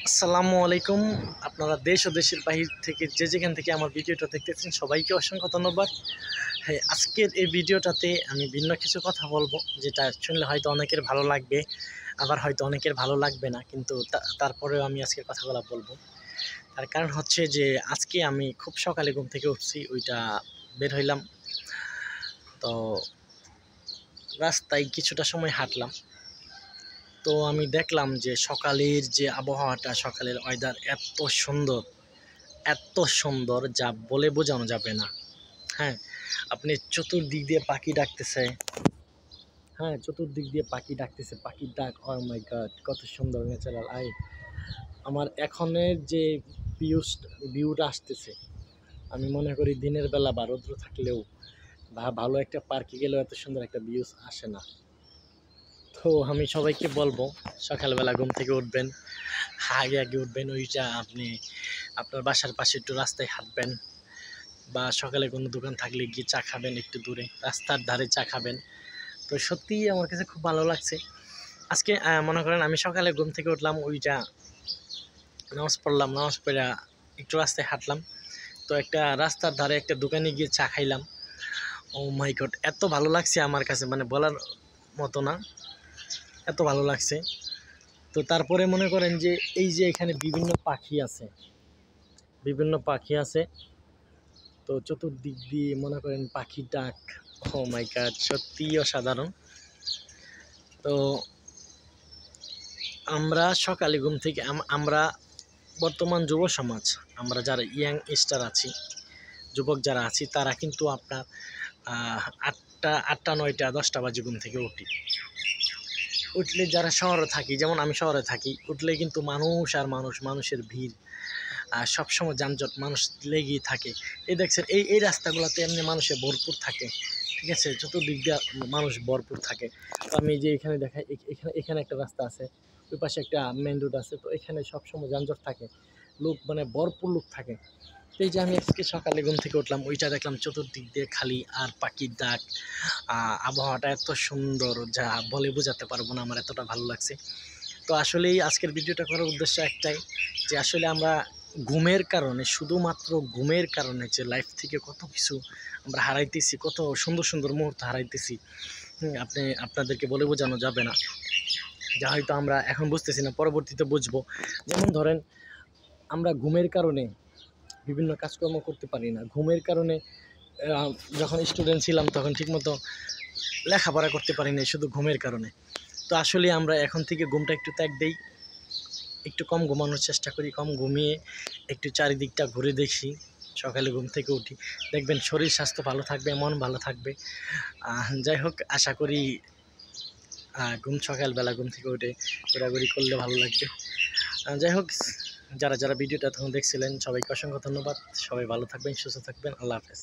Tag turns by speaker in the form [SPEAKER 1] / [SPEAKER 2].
[SPEAKER 1] আসসালামু আলাইকুম। আপনারা দেশ ও দেশের বাহির থেকে যে যেখান থেকে আমার ভিডিওটা দেখতেছেন সবাইকে অসংখ্য ধন্যবাদ। হ্যাঁ, আজকের এই ভিডিওটাতে আমি ভিন্ন কিছু কথা বলবো, যেটা শুনলে হয়তো অনেকের ভালো লাগবে, আবার হয়তো অনেকের ভালো লাগবে না, কিন্তু তারপরেও আমি আজকের কথাগুলো বলবো। তার কারণ হচ্ছে যে আজকে আমি খুব সকালে ঘুম থেকে উঠছি, বের হইলাম। তো রাস্তায় কিছুটা সময় হাঁটলাম। তো আমি দেখলাম যে সকালের যে আবহাওয়াটা, সকালের ওয়েদার এত সুন্দর যা বলে বোঝানো যাবে না। হ্যাঁ, আপনি চতুর্দিক দিয়ে পাখি ডাকতেছে। হ্যাঁ, চতুর্দিক দিয়ে পাখি ডাকতেছে, পাখির ডাক, ও মাই গড, কত সুন্দর ন্যাচারাল আমার এখনের যে ভিউটা আসতেছে। আমি মনে করি দিনের বেলা বা রৌদ্র থাকলেও বা ভালো একটা পার্কে গেলেও এত সুন্দর একটা ভিউস আসে না। তো আমি সবাইকে বলবো, সকালবেলা ঘুম থেকে উঠবেন, আগে আগে উঠবেন, ওইটা আপনি আপনার বাসার পাশে একটু রাস্তায় হাঁটবেন, বা সকালে কোনো দোকান থাকলে গিয়ে চা খাবেন, একটু দূরে রাস্তার ধারে চা খাবেন। তো সত্যিই আমার কাছে খুব ভালো লাগছে আজকে। মনে করেন আমি সকালে ঘুম থেকে উঠলাম, নামাজ পড়লাম, নামাজ পড়ে একটু রাস্তায় হাঁটলাম। তো একটা রাস্তার ধারে একটা দোকানে গিয়ে চা খাইলাম। ও মাই গড, এত ভালো লাগছে আমার কাছে, মানে বলার মতো না, এত ভালো লাগছে। তো তারপরে মনে করেন যে এই যে এখানে বিভিন্ন পাখি আছে। তো চতুর্দিক দিয়ে মনে করেন পাখির ডাক, ও মাই গড, সত্যিই অসাধারণ। তো আমরা সকালে ঘুম থেকে আমরা বর্তমান যুব সমাজ, আমরা যারা ইয়াং স্টার আছি, যুবক যারা আছি, তারা কিন্তু আপনার 8টা 9টা 10টা বাজে ঘুম থেকে উঠলে যারা শহরে থাকি, যেমন আমি শহরে থাকি, উঠলে কিন্তু মানুষ আর মানুষ, মানুষের ভিড়, আর সবসময় যানজট, মানুষ লেগেই থাকে। এই দেখছেন এই রাস্তাগুলোতে এমনি মানুষে ভরপুর থাকে, ঠিক আছে, চতুর্দিক দিয়ে মানুষ ভরপুর থাকে। তো আমি যে এখানে দেখাই, এখানে একটা রাস্তা আছে, ওই পাশে একটা মেন রোড আছে। তো এখানে সবসময় যানজট থাকে, লোক মানে ভরপুর লোক থাকে। তো এই যে আমি আজকে সকালে ঘুম থেকে উঠলাম, ওইটা দেখলাম চতুর্দিক দিয়ে খালি আর পাখির ডাক। আবহাওয়াটা এত সুন্দর যা বলে বোঝাতে পারবো না, আমার এতটা ভালো লাগছে। তো আসলেই আজকের ভিডিওটা করার উদ্দেশ্য একটাই, যে আসলে আমরা ঘুমের কারণে, শুধুমাত্র ঘুমের কারণে যে লাইফ থেকে কত কিছু আমরা হারাইতেছি, কত সুন্দর সুন্দর মুহূর্ত হারাইতেছি, আপনাদেরকে বলে বোঝানো যাবে না, যা হয়তো আমরা এখন বুঝতেছি না, পরবর্তীতে বুঝবো। যেমন ধরেন, আমরা ঘুমের কারণে বিভিন্ন কাজকর্ম করতে পারি না, ঘুমের কারণে যখন স্টুডেন্ট ছিলাম তখন ঠিকমতো লেখাপড়া করতে পারি না, শুধু ঘুমের কারণে। তো আসলে আমরা এখন থেকে ঘুমটা একটু ত্যাগ দেই, একটু কম ঘুমানোর চেষ্টা করি, কম ঘুমিয়ে একটু চারিদিকটা ঘুরে দেখি। সকালে ঘুম থেকে উঠি, দেখবেন শরীর স্বাস্থ্য ভালো থাকবে, মন ভালো থাকবে। যাই হোক, আশা করি সকালবেলা ঘুম থেকে উঠে ঘোরাঘুরি করলে ভালো লাগবে। যাই হোক, যারা যারা ভিডিওটা তখন দেখছিলেন সবাইকে অসংখ্য ধন্যবাদ। সবাই ভালো থাকবেন, সুস্থ থাকবেন। আল্লাহ হাফেজ।